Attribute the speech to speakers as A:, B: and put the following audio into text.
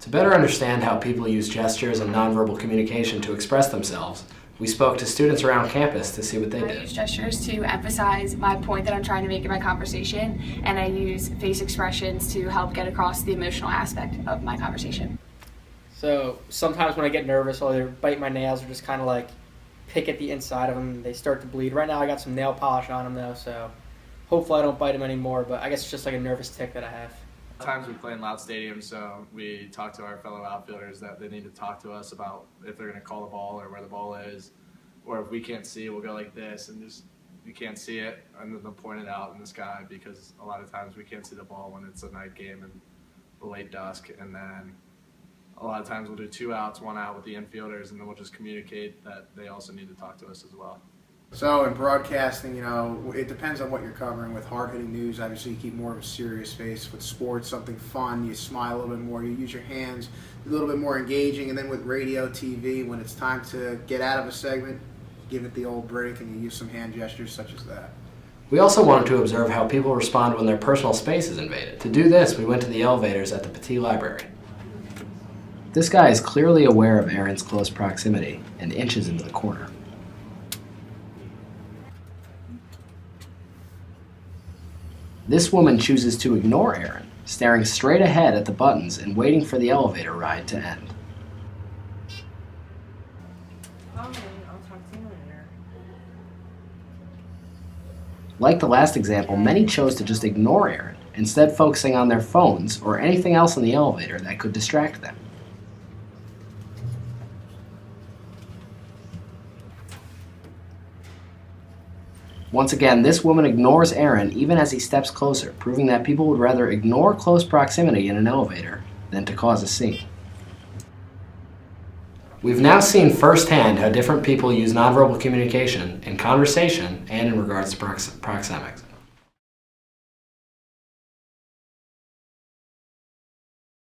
A: To better understand how people use gestures and nonverbal communication to express themselves, we spoke to students around campus to see what they did.
B: I use gestures to emphasize my point that I'm trying to make in my conversation, and I use face expressions to help get across the emotional aspect of my conversation.
C: So sometimes when I get nervous, I'll either bite my nails or just kind of like pick at the inside of them and they start to bleed. Right now I got some nail polish on them though, so hopefully I don't bite them anymore, but I guess it's just like a nervous tick that I have.
D: Sometimes we play in loud stadiums, so we talk to our fellow outfielders that they need to talk to us about if they're going to call the ball or where the ball is. Or if we can't see, we'll go like this and just, you can't see it, and then they'll point it out in the sky because a lot of times we can't see the ball when it's a night game and the late dusk. And then a lot of times we'll do 2 outs, 1 out with the infielders, and then we'll just communicate that they also need to talk to us as well.
E: So in broadcasting, it depends on what you're covering. With hard-hitting news, obviously you keep more of a serious face. With sports, something fun, you smile a little bit more, you use your hands, a little bit more engaging. And then with radio, TV, when it's time to get out of a segment, give it the old break and you use some hand gestures such as that.
A: We also wanted to observe how people respond when their personal space is invaded. To do this, we went to the elevators at the Petit Library. This guy is clearly aware of Aaron's close proximity and inches into the corner. This woman chooses to ignore Aaron, staring straight ahead at the buttons and waiting for the elevator ride to end.
F: I'll talk to you later.
A: Like the last example, many chose to just ignore Aaron, instead focusing on their phones or anything else in the elevator that could distract them. Once again, this woman ignores Aaron even as he steps closer, proving that people would rather ignore close proximity in an elevator than to cause a scene. We've now seen firsthand how different people use nonverbal communication in conversation and in regards to proxemics.